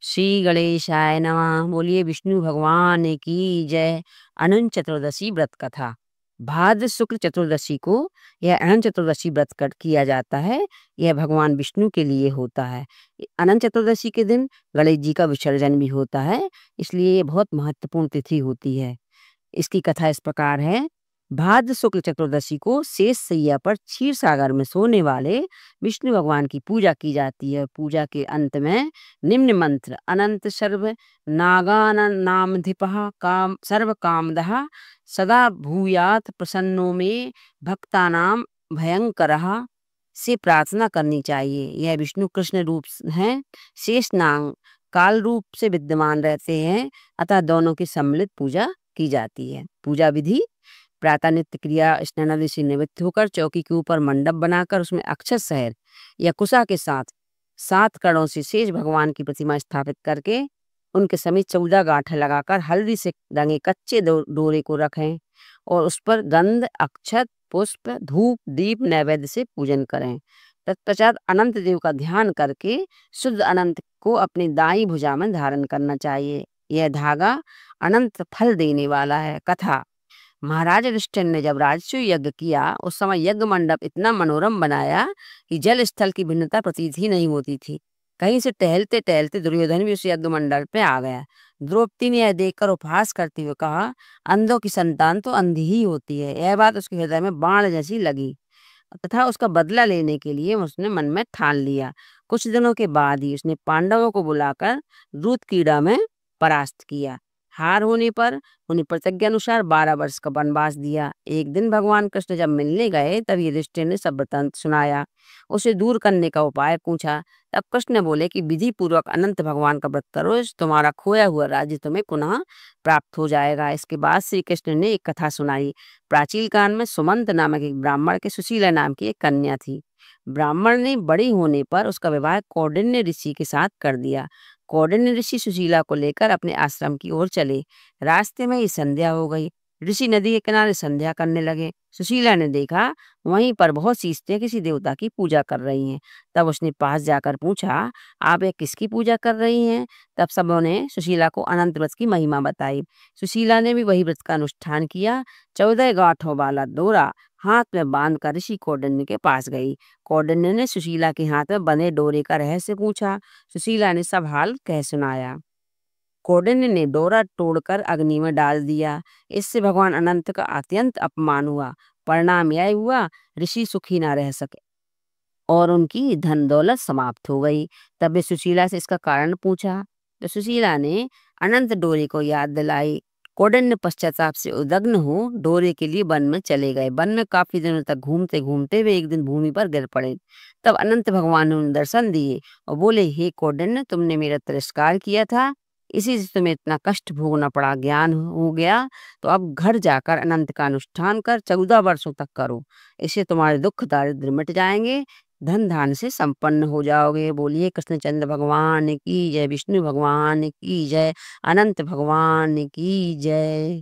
श्री गणेशाय नमः। बोलिए विष्णु भगवान की जय। अनंत चतुर्दशी व्रत कथा। भाद्र शुक्ल चतुर्दशी को यह अनंत चतुर्दशी व्रत कर किया जाता है। यह भगवान विष्णु के लिए होता है। अनंत चतुर्दशी के दिन गणेश जी का विसर्जन भी होता है, इसलिए ये बहुत महत्वपूर्ण तिथि होती है। इसकी कथा इस प्रकार है। भाद्र शुक्ल चतुर्दशी को शेष शैया पर क्षीर सागर में सोने वाले विष्णु भगवान की पूजा की जाती है। पूजा के अंत में निम्न मंत्र अनंत सर्व नागान नामधिपः काम सर्व कामदः सदा भूयात प्रसन्नो में भक्तानाम भयंकरः से प्रार्थना करनी चाहिए। यह विष्णु कृष्ण रूप हैं। शेष नाग काल रूप से विद्यमान रहते हैं, अतः दोनों की सम्मिलित पूजा की जाती है। पूजा विधि: प्रातः नित्य क्रिया स्नान आदि से निवृत्त होकर चौकी के ऊपर मंडप बनाकर उसमें अक्षत शहर या कुशा के साथ 7 कड़ों से शेष भगवान की प्रतिमा स्थापित करके उनके समीप 14 गांठें लगाकर हल्दी से रंगे कच्चे डोरे को रखें और उस पर गंध अक्षत पुष्प धूप दीप नैवेद्य से पूजन करें। तत्पश्चात अनंत देव का ध्यान करके शुद्ध अनंत को अपनी दाई भुजा में धारण करना चाहिए। यह धागा अनंत फल देने वाला है। कथा: महाराज युधिष्ठिर ने जब राजसूय यज्ञ किया, उस समय यज्ञ मंडप इतना मनोरम बनाया कि जल स्थल की भिन्नता प्रतीत ही नहीं होती थी। कहीं से टहलते टहलते दुर्योधन भी उस यज्ञ मंडल पे आ गया। द्रौपदी ने यह देखकर उपहास करते हुए कहा, अंधों की संतान तो अंधी ही होती है। यह बात उसके हृदय में बाण जैसी लगी तथा उसका बदला लेने के लिए उसने मन में ठान लिया। कुछ दिनों के बाद ही उसने पांडवों को बुलाकर दूत क्रीड़ा में परास्त किया। हार होने पर उन्हें प्रतिज्ञा अनुसार 12 वर्ष का वनवास दिया। एक दिन भगवान कृष्ण जब मिलने गए तब युधिष्ठिर ने सब वृत्तांत सुनाया। उसे दूर करने का उपाय पूछा। तब कृष्ण बोले कि विधि पूर्वक अनंत भगवान का व्रत करो, तुम्हारा खोया हुआ राज्य तुम्हें पुनः प्राप्त हो जाएगा। इसके बाद श्री कृष्ण ने एक कथा सुनाई। प्राचीन काल में सुमंत नामक एक ब्राह्मण के सुशीला नाम की एक कन्या थी। ब्राह्मण ने बड़ी होने पर उसका विवाह कौंडिन्य ऋषि के साथ कर दिया। कौंडिन्य ऋषि सुशीला को लेकर अपने आश्रम की ओर चले। रास्ते में ही संध्या हो गई। ऋषि नदी के किनारे संध्या करने लगे। सुशीला ने देखा वहीं पर बहुत सी स्त्रियां किसी देवता की पूजा कर रही हैं। तब उसने पास जाकर पूछा, आप ये किसकी पूजा कर रही हैं? तब सबों ने सुशीला को अनंत व्रत की महिमा बताई। सुशीला ने भी वही व्रत का अनुष्ठान किया। 14 गांठों वाला डोरा हाथ में बांध कर ऋषि कौंडिन्य के पास गई। कौंडिन्य ने सुशीला के हाथ में बंधे डोरे का रहस्य पूछा। सुशीला ने सब हाल कह सुनाया। कौंडिन्य ने डोरा तोड़कर अग्नि में डाल दिया। इससे भगवान अनंत का अत्यंत अपमान हुआ। परिणाम यह हुआ ऋषि सुखी न रह सके और उनकी धन दौलत समाप्त हो गई। तब वे सुशीला से इसका कारण पूछा तो सुशीला ने अनंत डोरे को याद दिलाई। कौंडिन्य पश्चाताप से उद्विग्न हो डोरे के लिए वन में चले गए। वन में काफी दिनों तक घूमते घूमते वे एक दिन भूमि पर गिर पड़े। तब अनंत भगवान ने उन्हें दर्शन दिए और बोले, हे कौंडिन्य, तुमने मेरा तिरस्कार किया था, इसी से तुम्हें इतना कष्ट भोगना पड़ा। ज्ञान हो गया तो अब घर जाकर अनंत का अनुष्ठान कर 14 वर्षों तक करो। इससे तुम्हारे दुख दारिद्र्य मिट जाएंगे, धन धान से संपन्न हो जाओगे। बोलिए कृष्णचंद्र भगवान की जय, विष्णु भगवान की जय, अनंत भगवान की जय।